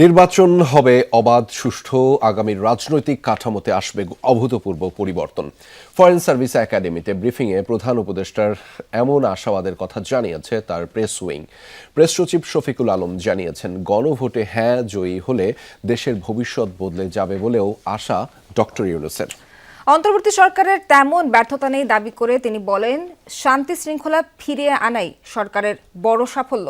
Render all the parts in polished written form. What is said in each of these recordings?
নির্বাচন হবে অবাধ, সুষ্ঠু, আগামীর রাজনৈতিক কাঠামোতে আসবে অভূতপূর্ব পরিবর্তন। ফরেন সার্ভিস একাডেমিতে ব্রিফিংয়ে প্রধান উপদেষ্টার এমন আশাবাদের কথা জানিয়েছে তার প্রেস উইং। প্রেস সচিব শফিকুল আলম জানিয়েছেন, গণভোটে হ্যাঁ জয়ী হলে দেশের ভবিষ্যৎ বদলে যাবে বলেও আশা ডক্টর ইউনূসের। অন্তর্বর্তী সরকারের তেমন ব্যর্থতা নেই দাবি করে তিনি বলেন, শান্তি শৃঙ্খলা ফিরিয়ে আনাই সরকারের বড় সাফল্য।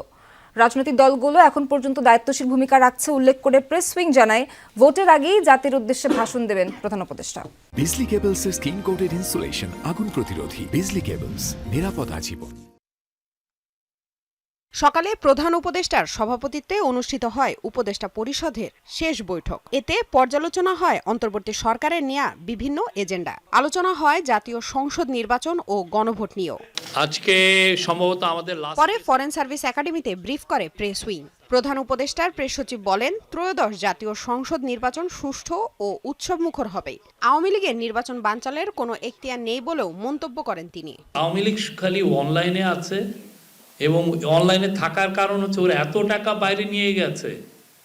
রাজনৈতিক দলগুলো এখন পর্যন্ত দায়িত্বশীল ভূমিকা রাখছে উল্লেখ করে প্রেস উইং জানায়, ভোটের আগেই জাতির উদ্দেশ্যে ভাষণ দেবেন প্রধান উপদেষ্টা। বিজলি কেবলসের স্কিন কোটেড ইনসুলেশন আগুন প্রতিরোধী। বিজলি কেবলস, নিরাপদ আজীবন। সকালে প্রধান উপদেষ্টার সভাপতিত্বে অনুষ্ঠিত হয় উপদেষ্টা পরিষদের শেষ বৈঠক। এতে পর্যালোচনা হয় অন্তর্বর্তী সরকারের নেয়া বিভিন্ন এজেন্ডা। আলোচনা হয় জাতীয় সংসদ নির্বাচন ও গণভোট নিয়েও। আজকে সম্ভবত আমাদের পরে ফরেন সার্ভিস একাডেমিতে ব্রিফ করে প্রেস উইং। প্রধান উপদেষ্টার প্রেস সচিব বলেন, ত্রয়োদশ জাতীয় সংসদ নির্বাচন সুষ্ঠু ও উৎসবমুখর হবে। আওয়ামী লীগের নির্বাচন বানচালের কোনো এখতিয়ার নেই বলেও মন্তব্য করেন তিনি। আওয়ামী লীগ খালি অনলাইনে আছে এবং অনলাইনে থাকার কারণ হচ্ছে ওরা এত টাকা বাইরে নিয়ে গেছে।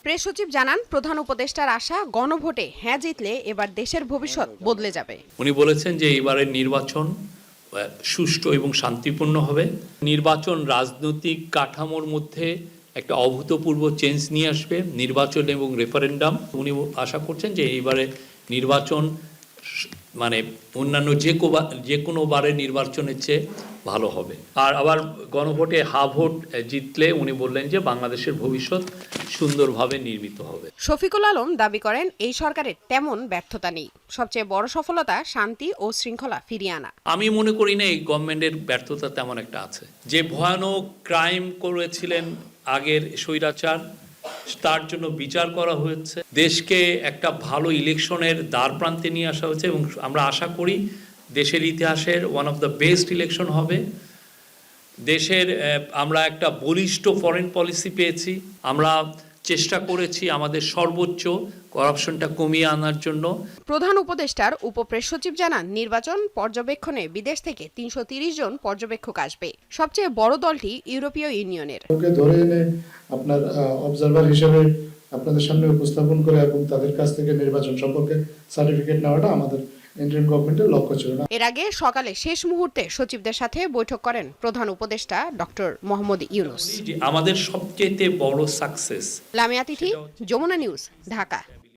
প্রেস সচিব জানান, প্রধান উপদেষ্টার আশা গণভোটে হ্যাঁ জিতলে এবার দেশের ভবিষ্যৎ বদলে যাবে। উনি বলেছেন যে এবারের নির্বাচন সুষ্ঠু এবং শান্তিপূর্ণ হবে। নির্বাচন রাজনৈতিক কাঠামোর মধ্যে একটা অভূতপূর্ব চেঞ্জ নিয়ে আসবে। নির্বাচন এবং রেফারেন্ডাম, উনি আশা করছেন যে এইবারে নির্বাচন মানে অন্যান্য যে কোনো বারের নির্বাচনের চেয়ে ভালো হবে। আর আবার গণভোটে হা ভোট জিতলে উনি বললেন যে বাংলাদেশের ভবিষ্যৎ সুন্দরভাবে নির্মিত হবে। শফিকুল আলম দাবি করেন, এই সরকারের তেমন ব্যর্থতা নেই। সবচেয়ে বড় সফলতা শান্তি ও শৃঙ্খলা ফিরিয়ে আনা। আমি মনে করি না এই গভর্নমেন্টের ব্যর্থতা তেমন একটা আছে। যে ভয়ানক ক্রাইম করেছিলেন আগের স্বৈরাচার, তার জন্য বিচার করা হয়েছে। দেশকে একটা ভালো ইলেকশনের দ্বার প্রান্তে নিয়ে আসা হয়েছে এবং আমরা আশা করি দেশের ইতিহাসের one of the best election হবে। দেশের আমরা একটা বলিষ্ঠ ফরেন পলিসি পেয়েছি। আমরা চেষ্টা করেছি আমাদের সর্বোচ্চ করাপশনটা কমিয়ে আনার জন্য। প্রধান উপদেষ্টার উপপ্রেস সচিব জানান, নির্বাচন পর্যবেক্ষণে বিদেশ থেকে ৩৩০ জন পর্যবেক্ষক আসবে। সবচেয়ে বড় দলটি ইউরোপীয় ইউনিয়নের। ওকে ধরে এনে আপনার অবজারভার হিসেবে আপনাদের সামনে উপস্থাপন করে এবং তাদের কাছ থেকে নির্বাচন সম্পর্কে সার্টিফিকেট নেওয়াটা আমাদের ইন্টারিম গভর্নমেন্টের লক্ষ্য ছিল না। এর আগে সকালে শেষ মুহূর্তে সচিবদের সাথে বৈঠক করেন প্রধান উপদেষ্টা ডক্টর মোহাম্মদ ইউনূস। আমাদের সবচেয়ে বড় সাকসেস। লামিয়া তিথি, যমুনা নিউজ, ঢাকা।